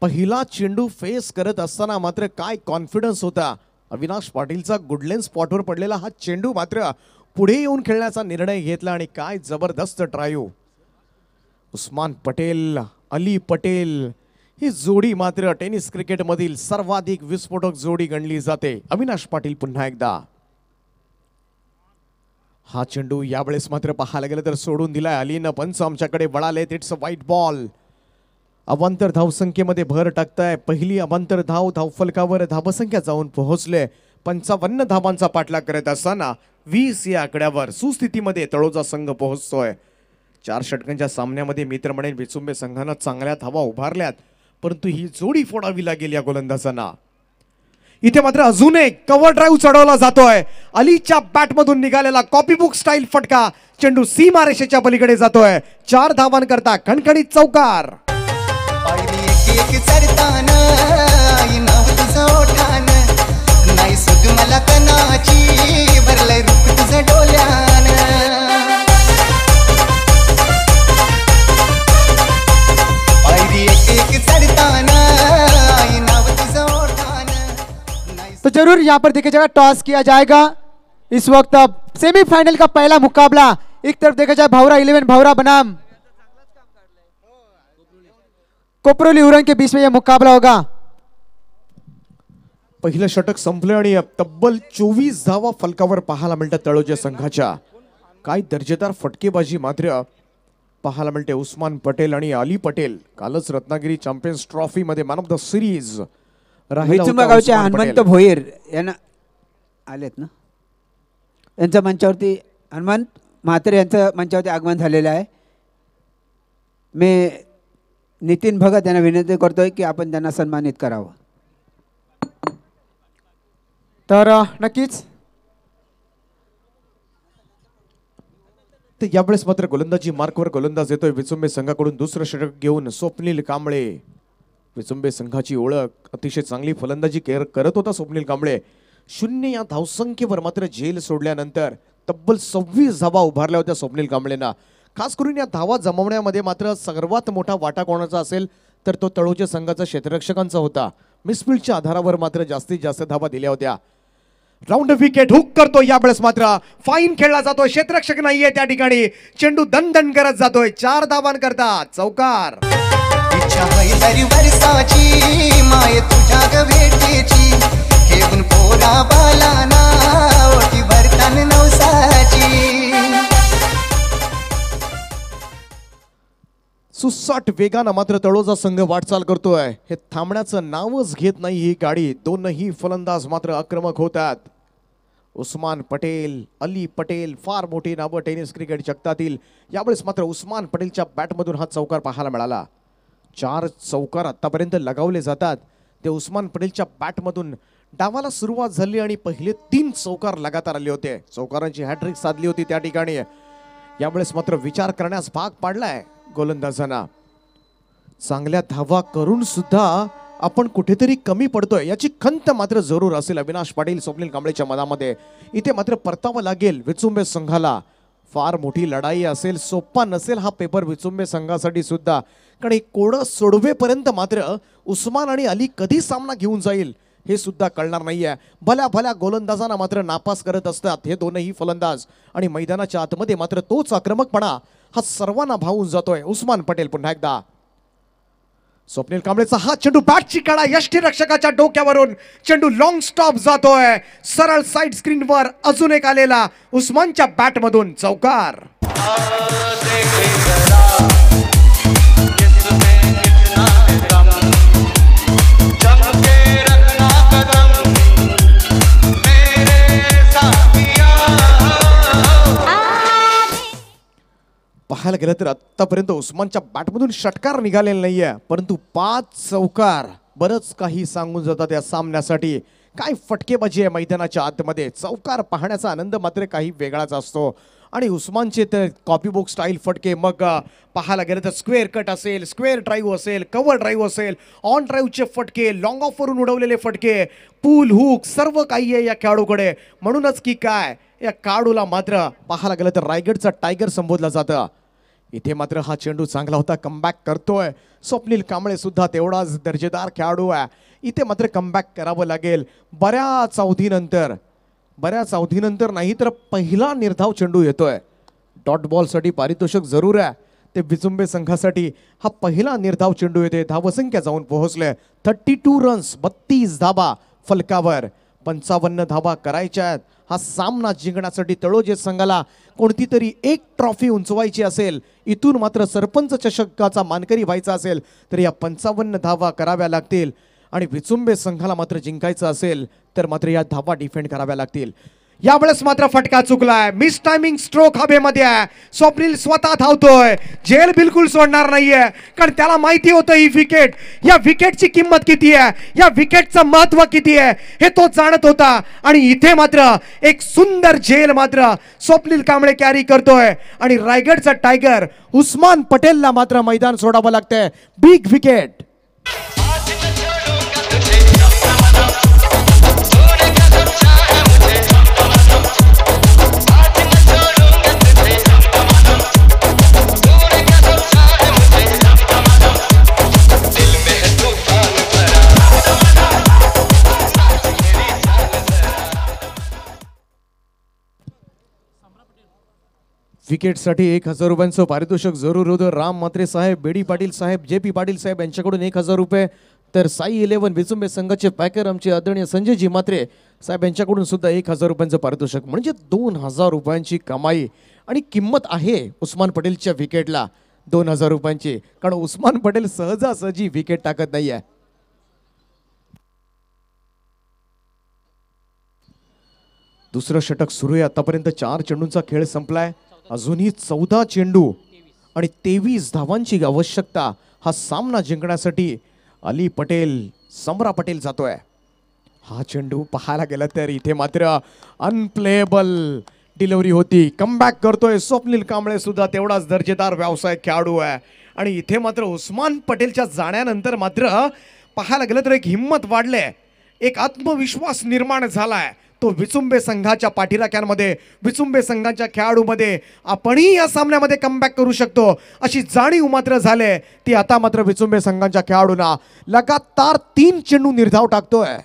पहिला चेंडू फेस करत असताना मात्र काय कॉन्फिडन्स होता अविनाश पाटीलचा। गुडलेन स्पॉटवर पडलेला हा चेंडू मात्र पुढे येऊन खेळण्याचा निर्णय घेतला आणि काय जबरदस्त ड्राईव्ह। उस्मान पटेल, अली पटेल ही जोडी मात्र टेनिस क्रिकेट मधील सर्वाधिक विस्फोटक जोडी गणली जाते। अविनाश पाटील पुन्हा एकदा। हा चेंडू यावेळेस मात्र पाहायला गेलं तर सोडून दिलाय अलीनं। पंच आमच्याकडे वळालेत, इट्स अ व्हाईट बॉल। अवांतर धावसंख्येमध्ये भर टाकताय। पहिली अवांतर धावफलकावर धावसंख्या जाऊन पोहोचले 55 धावांचा पाठलाग करत असताना 20 या आकड्यावर सुस्थितीमध्ये तळोजा संघ पोहोचतोय। 4 षटकांच्या सामन्यामध्ये मित्र म्हणेन विचुंबे संघानं चांगल्या धावा उभारल्यात, परंतु ही जोडी फोडावी लागेल या गोलंदाजांना। इथे मात्र अजून एक कव्हर ड्राईव्ह चढवला जातोय। अलीच्या बॅटमधून निघालेला कॉपी बुक स्टाईल फटका, चेंडू सीमारेषेच्या पलीकडे जातोय। 4 धावांकरता खणखणीत चौकार। तो जरूर यहाँ पर देखा जाएगा टॉस किया जाएगा। इस वक्त अब सेमीफाइनल का पहला मुकाबला, एक तरफ देखा जाए भावरा 11 भावरा बनाम कोपरोली उरन के बीच में यह मुकाबला होगा। पहिलं षटक संपलं आणि तब्बल 24 धावा फलकावर पाहायला मिळतात तळोजा संघाच्या. काय दर्जेदार फटकेबाजी मात्र पाहायला मिळते. उस्मान पटेल आणि अली पटेल कालच रत्नागिरी चॅम्पियन्स ट्रॉफी मध्ये मॅन ऑफ द सिरीज गावचे हनुमंत भोईर यांना आलेत ना, यांच्या मंचावरती हनुमंत म्हात्रे यांचं मंचावरती आगमन झालेलं आहे. मी नितीन भगत यांना विनंती करतोय की आपण त्यांना सन्मानित करावं. तर नक्कीच तर यावेळेस मात्र गोलंदाजी मार्कवर गोलंदाज येतोय विचुंबे संघाकडून. दुसरं षटक घेऊन स्वप्नील कांबळे. विचुंबे संघाची ओळख अतिशय चांगली फलंदाजी करत होता स्वप्नील कांबळे. 0 या धावसंख्येवर मात्र झेल सोडल्यानंतर तब्बल 26 धावा उभारल्या होत्या स्वप्नील कांबळेंना. खास करून या धावा जमवण्यामध्ये मात्र सर्वात मोठा वाटा कोणाचा असेल तर तो तळोजा संघाचा क्षेत्ररक्षकांचा होता. मिसफील्डच्या आधारावर मात्र जास्तीत जास्त धावा दिल्या होत्या. राऊंड विकेट हुक करतो. यावेळेस मात्र फाईन खेळला जातोय. क्षेत्ररक्षक नाहीये त्या ठिकाणी. चेंडू दणदण करत जातोय. 4 धावांकरता चौकार. इच्छा तरी वर्षाची माय तुझ्या ग भेटीची घेऊन पोरा बालाना ओटी भरतान नवसाची. सुसाट वेगानं मात्र तळोजा संघ वाटचाल करतोय. हे थांबण्याचं नावच घेत नाही ही गाडी. दोनही फलंदाज मात्र आक्रमक होतात. उस्मान पटेल, अली पटेल फार मोठी नावं टेनिस क्रिकेट जगतातील. यावेळेस मात्र उस्मान पटेलच्या बॅटमधून हा चौकार पाहायला मिळाला. 4 चौकार आतापर्यंत लगावले जातात ते उस्मान पटेलच्या बॅटमधून. डावाला सुरुवात झाली आणि पहिले 3 चौकार लगातार आले होते. चौकारांची हॅट्रिक साधली होती त्या ठिकाणी. यावेळेस मात्र विचार करण्यास भाग पाडलाय गोलंदाजांना. चांगल्या धावा करून सुद्धा आपण कुठेतरी कमी पडतोय याची खंत मात्र जरूर असेल अविनाश पाटील स्वप्नील कांबळेच्या मनामध्ये. इथे मात्र परतावं लागेल विचुंबे संघाला. फार मोठी लढाई असेल, सोपा नसेल हा पेपर विचुंबे संघासाठी सुद्धा. कारण हे कोडं सोडवेपर्यंत मात्र उस्मान आणि अली कधी सामना घेऊन जाईल हे सुद्धा कळणार नाहीये. भल्या भल्या गोलंदाजांना मात्र नापास करत असतात हे दोनही फलंदाज. आणि मैदानाच्या आतमध्ये मात्र तोच आक्रमकपणा हा सर्वांना भावून जातोय. उस्मान पटेल पुन्हा एकदा. स्वप्नील कांबळेचा हा चेंडू बॅटची कडा यष्टीरक्षकाच्या डोक्यावरून चेंडू लॉंग स्टॉप जातोय. सरळ साइड स्क्रीनवर अजून एक आलेला उस्मानच्या बॅटमधून चौकार. पाहायला गेलं तर आतापर्यंत उस्मानच्या बॅटमधून षटकार निघालेला नाहीये, परंतु 5 चौकार बरंच काही सांगून जातात या सामन्यासाठी. काय फटकेबाजी आहे मैदानाच्या आतमध्ये. चौकार पाहण्याचा आनंद मात्र काही वेगळाच असतो. आणि उस्मानचे तर कॉपी बुक स्टाईल फटके, मग पाहायला गेलं तर स्क्वेअर कट असेल, स्क्वेअर ड्राईव्ह असेल, कव्हर ड्राईव्ह असेल, ऑन ड्राईव्हचे फटके, लॉंग ऑफवरून उडवलेले फटके, पूल हुक सर्व काही आहे या खेळाडूकडे. म्हणूनच की काय या खेळाडूला मात्र पाहायला गेलं तर रायगडचा टायगर संबोधला जातं. इथे मात्र हा चेंडू चांगला होता, कमबॅक करतोय. स्वप्नील कांबळे सुद्धा तेवढाच दर्जेदार खेळाडू आहे. इथे मात्र कमबॅक करावं लागेल बऱ्याच अवधीनंतर नाही तर पहिला निर्धाव चेंडू येतोय. डॉट बॉलसाठी पारितोषिक जरूर आहे ते विचुंबे संघासाठी. हा पहिला निर्धाव चेंडू येते. धावसंख्या जाऊन पोहोचले 32 रन्स, 32 धावा फलकावर. 55 धावा करायच्या आहेत. हा सामना जिंकण्यासाठी तळोजा संघाला कोणती तरी एक ट्रॉफी उंचवायची असेल, इथून मात्र सरपंच चषकाचा मानकरी व्हायचा असेल तर या 55 धावा कराव्या लागतील. आणि विचुंबे संघाला मात्र जिंकायचं असेल तर मात्र या धावा डिफेंड कराव्या लागतील. यावेळेस मात्र फटका चुकलाय. मिस टायमिंग स्ट्रोक हवेमध्ये आहे. स्वप्नील स्वतः धावतोय. झेल बिलकुल सोडणार नाहीये, कारण त्याला माहिती होतं ही विकेट, या विकेटची किंमत किती आहे, या विकेटचं महत्व किती आहे हे तो जाणत होता. आणि इथे मात्र एक सुंदर झेल मात्र स्वप्नील कांबळे कॅरी करतोय. आणि रायगडचा टायगर उस्मान पटेलला मात्र मैदान सोडावं लागतंय. Big wicket. विकेटसाठी 1000 रुपयांचं पारितोषिक जरूर होतं. राम म्हात्रे साहेब, बेडी पाटील साहेब, JP पाटील साहेब यांच्याकडून 1000 रुपये, तर साई 11 विचुंबे संघाचे पॅकर आमचे आदरणीय संजयजी मात्रे साहेब यांच्याकडून सुद्धा 1000 रुपयांचं पारितोषिक म्हणजे 2000 रुपयांची कमाई आणि किंमत आहे उस्मान पटेलच्या विकेटला 2000 रुपयांची, कारण उस्मान पटेल सहजासहजी विकेट टाकत नाहीये. दुसरं षटक सुरू आहे. आतापर्यंत 4 चेंडूंचा खेळ संपलाय. अजूनही 14 चेंडू आणि 23 धावांची आवश्यकता. हा सामना जिंकण्यासाठी अली पटेल समरा पटेल जातोय. हा चेंडू पाहायला गेला तर इथे मात्र अनप्लेएबल डिलिव्हरी होती. कमबॅक करतोय स्वप्नील कांबळे सुद्धा तेवढाच दर्जेदार व्यावसायिक खेळाडू आहे. आणि इथे मात्र उस्मान पटेलच्या जाण्यानंतर मात्र पाहायला गेलं तर एक हिंमत वाढले, एक आत्मविश्वास निर्माण झालाय. तो विचुंबे संघाच्या पाठीराख्यांमध्ये, विचुंबे संघाच्या खेळाडूमध्ये आपणही या सामन्यामध्ये कमबॅक करू शकतो अशी जाणीव मात्र झाले. ती आता मात्र विचुंबे संघाच्या खेळाडूंना लगातार 3 चेंडू निर्धाव टाकतोय.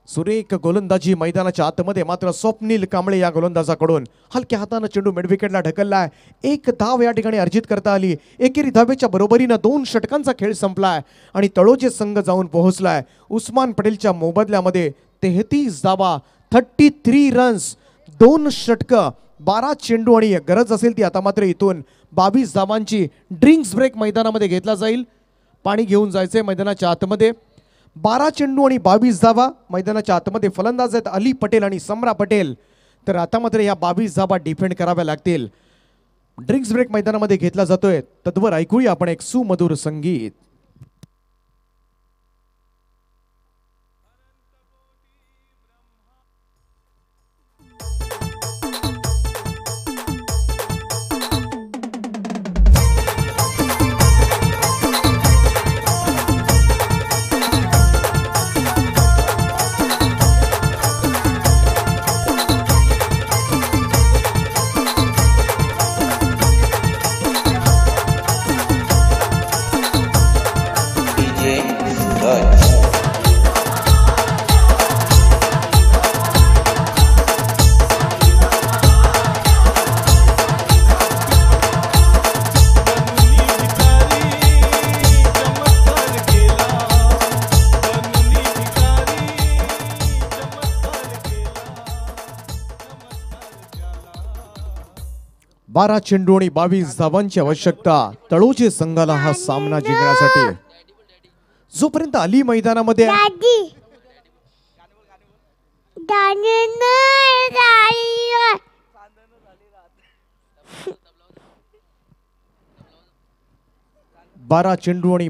सुरेख गोलंदाजी मैदानाच्या आतमध्ये मात्र स्वप्नील कांबळे या गोलंदाजाकडून हलक्या हाताने चेंडू मिडविकेटला ढकललाय. 1 धाव या ठिकाणी अर्जित करता आली. एकेरी धावेच्या बरोबरीनं 2 षटकांचा खेळ संपलाय आणि तळोजे संघ जाऊन पोहोचलाय. उस्मान पटेलच्या मोबदल्यामध्ये 33 धावा, 33 रन्स, 2 षटकं, 12 चेंडू आणि गरज असेल ती आता मात्र इथून 22 धावांची ड्रिंक्स ब्रेक मैदानामध्ये घेतला जाईल. पाणी घेऊन जायचंय मैदानाच्या आतमध्ये. 12 चेंडू आणि 22 धावा. मैदानाच्या आतमध्ये फलंदाज आहेत अली पटेल आणि समरा पटेल. तर आता मात्र या 22 धावा डिफेंड कराव्या लागतील. ड्रिंक्स ब्रेक मैदानामध्ये घेतला जातोय. तद्वर ऐकूया आपण एक सुमधुर संगीत. बारा चेंडू आणि 22 धावांची आवश्यकता तळोजे संघाला हा सामना जिंकण्यासाठी. जोपर्यंत अली मैदानामध्ये बारा चेंडू आणि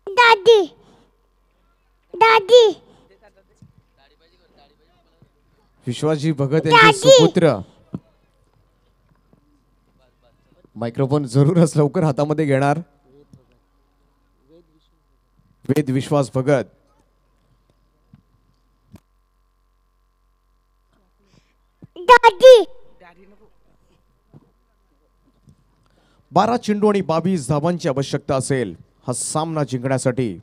दादी दादी विश्वासजी भगत यांचे सुपुत्र मायक्रोफोन जरूरच लवकर हातामध्ये घेणार. वेद विश्वास भगत. दादी 12 चेंडू आणि 22 धावांची आवश्यकता असेल हा सामना जिंकण्यासाठी.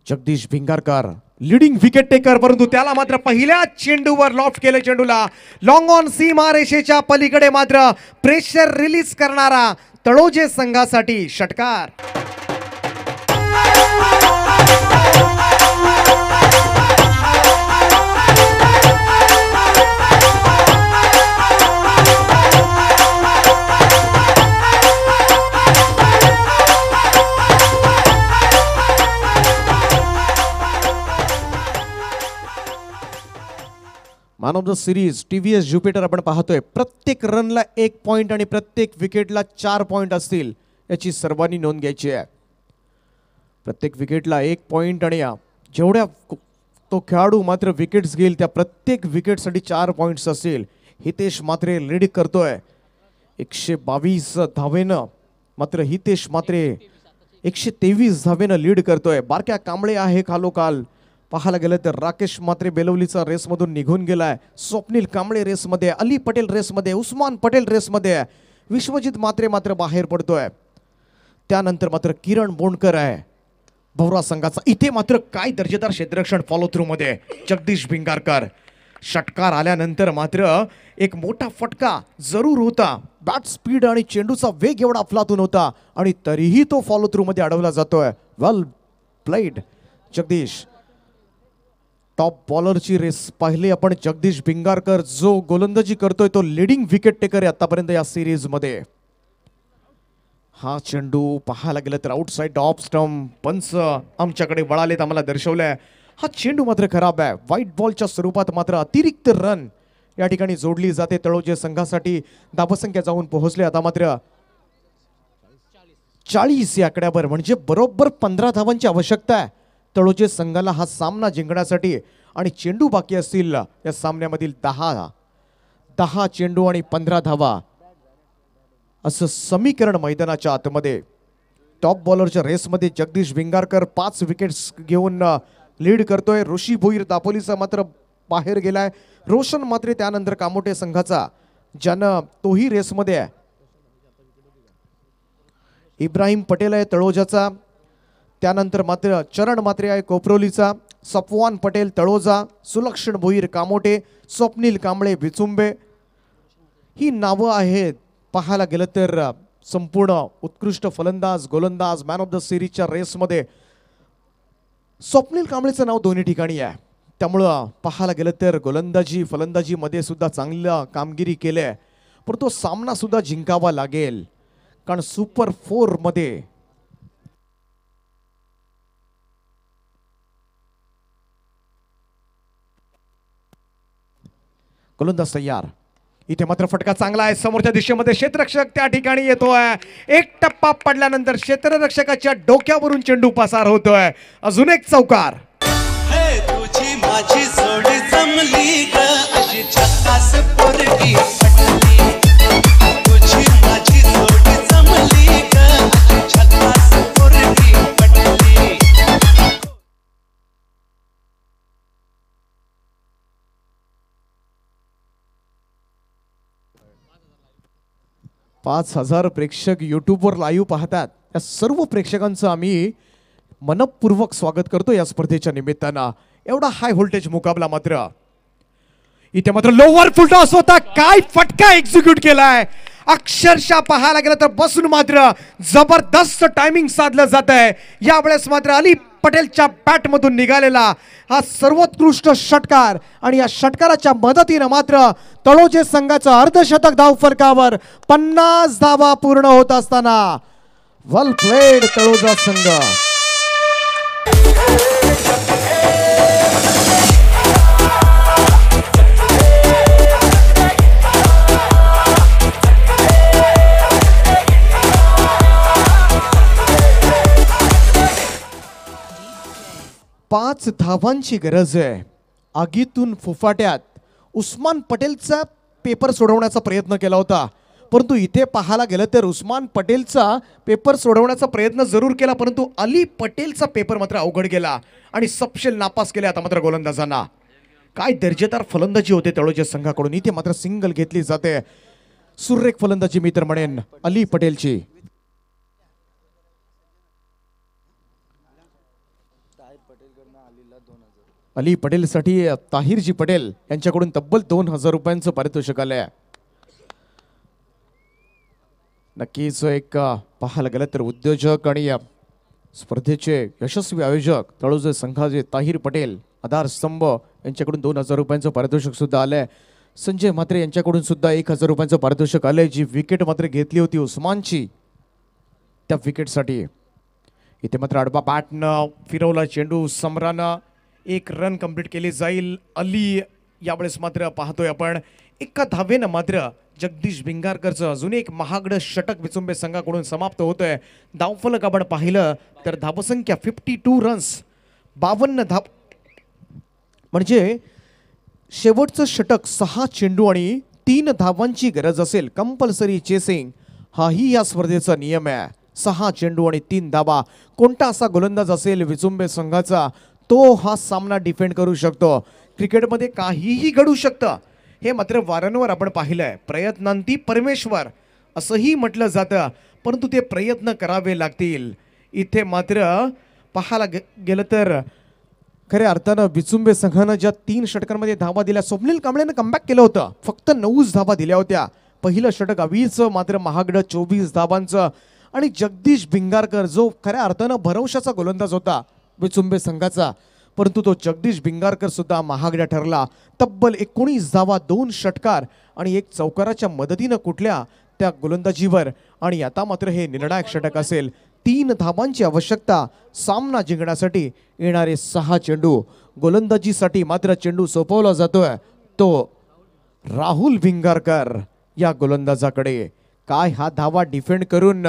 Jagdish Bhingarkar leading wicket taker, परंतु त्याला मात्र पहिल्या चेंडूवर लॉफ्ट केले. चेंडूला लॉंग ऑन सीमारेषेच्या पलीकडे मात्र प्रेशर रिलीज करणारा तळोजे संघासाठी षटकार. Man of the series TVS Jupiter आपण पाहतोय. प्रत्येक रनला 1 पॉइंट आणि प्रत्येक विकेटला 4 पॉइंट असतील याची सर्वांनी नोंद घ्यायची आहे. प्रत्येक विकेटला 1 पॉइंट आणि जेवढ्या तो खेळाडू मात्र विकेट्स घेईल त्या प्रत्येक विकेटसाठी 4 पॉइंट्स असतील. हितेश मात्रे लीड करतोय 122 धावेनं. मात्र हितेश मात्रे 123 धावेनं लीड करतोय. बारक्या कांबळे आहे खालोखाल. पाहायला गेलं तर राकेश मात्रे बेलवलीचा रेसमधून निघून गेलाय. स्वप्नील कांबळे रेसमध्ये, अली पटेल रेसमध्ये, उस्मान पटेल रेसमध्ये. विश्वजित मात्रे मात्र बाहेर पडतोय. त्यानंतर मात्र किरण बोंडकर आहे. भोवरा संघाचा. इथे मात्र काय दर्जेदार क्षेत्ररक्षण फॉलो थ्रू मध्ये जगदीश भिंगारकर. षटकार आल्यानंतर मात्र एक मोठा फटका जरूर होता. बॅट स्पीड आणि चेंडूचा वेग एवढा अफलातून होता आणि तरीही तो फॉलो थ्रू मध्ये अडवला जातोय. Well played Jagdish. टॉप बॉलरची रेस पाहिली आपण. जगदीश भिंगारकर जो गोलंदाजी करतोय तो लीडिंग विकेट टेकर आहे आतापर्यंत या सिरीज मध्ये. हा चेंडू पाहायला गेलं तर आउटसाइड ऑफ स्टंप. पंच आमच्याकडे वळालेत, आम्हाला दर्शवलंय. हा चेंडू मात्र खराब आहे. व्हाईट बॉलच्या स्वरूपात मात्र अतिरिक्त रन या ठिकाणी जोडली जाते तळोजे संघासाठी. धावसंख्या जाऊन पोहोचले आता मात्र 40 या आकड्यावर, म्हणजे बरोबर 15 धावांची आवश्यकता आहे तळोजे संघाला हा सामना जिंकण्यासाठी. आणि चेंडू बाकी असतील या सामन्यामधील 10 चेंडू आणि 15 धावा असं समीकरण मैदानाच्या आतमध्ये. टॉप बॉलरच्या रेसमध्ये जगदीश भिंगारकर 5 विकेट्स घेऊन लीड करतोय. ऋषी भोईर दापोलीचा मात्र बाहेर गेलाय. रोशन मात्र त्यानंतर कामोटे संघाचा, ज्यानं तोही रेसमध्ये आहे. इब्राहिम पटेल आहे तळोजाचा. त्यानंतर मात्र चरण मात्रे आहे कोपरोलीचा. सफवान पटेल तळोजा, सुलक्षण भोईर कामोटे, स्वप्नील कांबळे विचुंबे. ही नावं आहेत पाहायला गेलं तर संपूर्ण उत्कृष्ट फलंदाज, गोलंदाज, मॅन ऑफ द सिरीजच्या रेसमध्ये स्वप्नील कांबळेचं नाव दोन्ही ठिकाणी आहे. त्यामुळं पाहायला गेलं तर गोलंदाजी फलंदाजीमध्ये सुद्धा चांगलं कामगिरी केली आहे. पण तो सामना सुद्धा जिंकावा लागेल, कारण सुपर 4 मध्ये गोलंदाज तयार. इथे मात्र फटका चांगला आहे समोरच्या दिशेमध्ये. क्षेत्ररक्षक त्या ठिकाणी येतोय. एक टप्पा पडल्यानंतर क्षेत्ररक्षकाच्या डोक्यावरून चेंडू पसार होतोय. अजून एक चौकार. तुझी माझी जोडी जमली ग अशी झकास पोरगी पटली. तुझी माझी जोडी जमली ग अशी झकास पोरगी पटली. 5000 प्रेक्षक यूट्यूबवर लाईव्ह पाहतात. या सर्व प्रेक्षकांचं आम्ही मनपूर्वक स्वागत करतो या स्पर्धेच्या निमित्तानं. एवढा हाय व्होल्टेज मुकाबला मात्र. इथे मात्र लोअर फुल टॉस होता. काय फटका एक्झिक्यूट केलाय. अक्षरशः पाहायला गेलं तर बसून मात्र जबरदस्त टायमिंग साधलं जात आहे. यावेळेस मात्र अली पटेलच्या बॅट मधून निघालेला हा सर्वोत्कृष्ट षटकार आणि या षटकाराच्या मदतीनं मात्र तळोजे संघाचं अर्धशतक धावफलकावर 50 धावा पूर्ण होत असताना. वेल प्लेड तळोजा संघ. पाच धावांची गरज आहे. आगीतून फुफाट्यात उस्मान पटेलचा पेपर सोडवण्याचा प्रयत्न केला होता, परंतु इथे पाहायला गेलं तर उस्मान पटेलचा पेपर सोडवण्याचा प्रयत्न जरूर केला, परंतु अली पटेलचा पेपर मात्र अवघड गेला आणि सपशेल नापास केले आता मात्र गोलंदाजांना. काय दर्जेदार फलंदाजी होते तळोजे संघाकडून. इथे मात्र सिंगल घेतली जाते. सुरेख फलंदाजी मी तर म्हणेन अली पटेलची. अली पटेलसाठी ताहिरजी पटेल यांच्याकडून तब्बल 2000 रुपयांचं पारितोषिक आलंय. नक्कीच एक पाहायला गेलं तर उद्योजक आणि स्पर्धेचे यशस्वी आयोजक तळोजे संघाचे ताहिर पटेल आधारस्तंभ यांच्याकडून 2000 रुपयांचं पारितोषिक सुद्धा आलंय. संजय म्हात्रे यांच्याकडून सुद्धा 1000 रुपयांचं पारितोषिक आलंय. जी विकेट मात्र घेतली होती उस्मानची त्या विकेटसाठी. इथे मात्र आडवा बॅटनं फिरवला चेंडू. समरानं 1 रन कंप्लीट केली जाईल. अली यावेळेस मात्र पाहतोय आपण एका धावेनं मात्र जगदीश भिंगारकरचं अजून एक महागडं षटक विचुंबे संघाकडून समाप्त होतोय. धावफलक आपण पाहिलं तर धावसंख्या 52 रन्स 52 धाव, म्हणजे शेवटचं षटक 6 चेंडू आणि 3 धावांची गरज असेल. कंपल्सरी चेसिंग हाही या स्पर्धेचा नियम आहे. 6 चेंडू आणि 3 धावा. कोणता असा गोलंदाज असेल विचुंबे संघाचा तो हा सामना डिफेंड करू शकतो. क्रिकेटमध्ये काहीही घडू शकतं हे मात्र वारंवार आपण पाहिलंय. प्रयत्नांती परमेश्वर असंही म्हटलं जातं, परंतु ते प्रयत्न करावे लागतील. इथे मात्र पाहायला गेलं तर खऱ्या अर्थानं विचुंबे संघानं ज्या 3 षटकांमध्ये धावा दिल्या, स्वप्नील कांबळेनं कमबॅक केलं होतं. फक्त 9 धावा दिल्या होत्या. पहिलं षटक 20 मात्र महागडं 24 धावांचं. आणि जगदीश भिंगारकर जो खऱ्या अर्थानं भरवशाचा गोलंदाज होता विचुंबे संघाचा, परंतु तो जगदीश भिंगारकर सुद्धा महागडा ठरला. तब्बल 19 धावा, 2 षटकार आणि 1 चौकाराच्या मदतीनं कुठल्या त्या गोलंदाजीवर. आणि आता मात्र हे निर्णायक षटक असेल. 3 धावांची आवश्यकता सामना जिंकण्यासाठी. येणारे 6 चेंडू गोलंदाजीसाठी मात्र चेंडू सोपवला जातोय तो राहुल भिंगारकर या गोलंदाजाकडे. काय हा धावा डिफेंड करून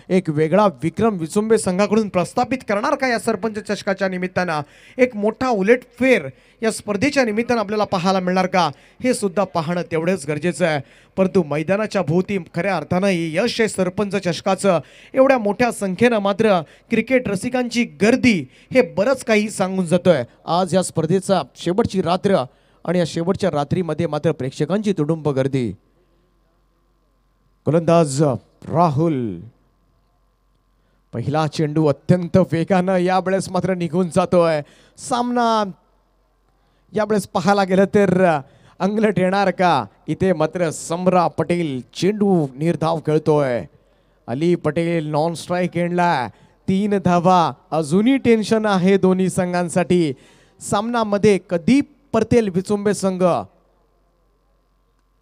एक वेगळा विक्रम विचुंबे संघाकडून प्रस्थापित करणार का या सरपंच चषकाच्या निमित्तानं? एक मोठा उलटफेर या स्पर्धेच्या निमित्तानं आपल्याला पाहायला मिळणार का, हे सुद्धा पाहणं तेवढंच गरजेचं आहे. परंतु मैदानाच्या भोवती खऱ्या अर्थानं यश आहे सरपंच चषकाचं. एवढ्या मोठ्या संख्येनं मात्र क्रिकेट रसिकांची गर्दी हे बरंच काही सांगून जातोय. आज या स्पर्धेचा शेवटची रात्र आणि या शेवटच्या रात्रीमध्ये मात्र प्रेक्षकांची तुडुंब गर्दी. गोलंदाज राहुल, पहिला चेंडू अत्यंत वेगानं यावेळेस मात्र निघून जातोय. सामना यावेळेस पाहायला गेलं तर अंगलट येणार का? इथे मात्र समरा पटेल चेंडू निर्धाव खेळतोय. अली पटेल नॉन स्ट्राईक एंडला. 3 धावा. अजूनही टेन्शन आहे दोन्ही संघांसाठी. सामनामध्ये कधी परतेल विचुंबे संघ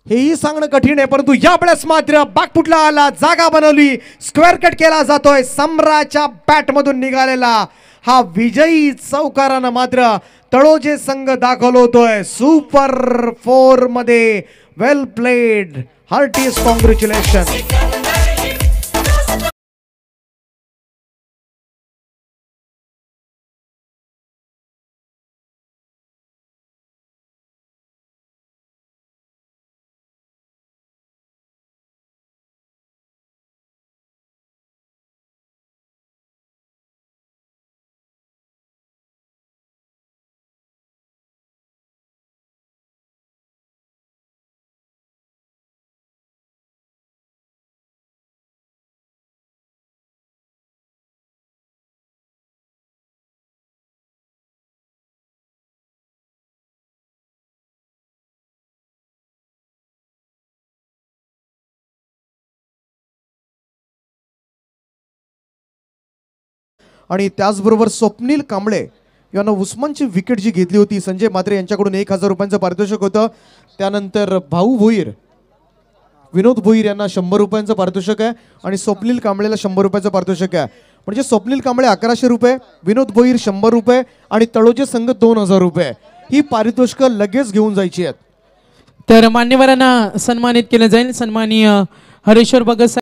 हेही सांगणं कठीण आहे. परंतु यावेळेस मात्र बॅकफुटला आला, जागा बनवली, स्क्वेअर कट केला जातोय. सम्राच्या बॅट मधून निघालेला हा विजयी चौकारानं मात्र तळोजे संघ दाखवलं होतोय सुपर 4 मध्ये. Well played, heartiest congratulation. आणि त्याचबरोबर स्वप्नील कांबळे यांना उस्मानची विकेट जी घेतली होती संजय म्हात्रे यांच्याकडून 1000 रुपयांचं पारितोषिक होतं. त्यानंतर भाऊ भोईर, विनोद भोईर यांना 100 रुपयांचं पारितोषिक आहे आणि स्वप्नील कांबळेला 100 रुपयाचं पारितोषिक आहे. म्हणजे स्वप्नील कांबळे 1100 रुपये, विनोद भोईर 100 रुपये आणि तळोजे संघ 2000 रुपये ही पारितोषिकं लगेच घेऊन जायची आहेत. तर मान्यवरांना सन्मानित केलं जाईल. सन्माननीय हरेश्वर भगत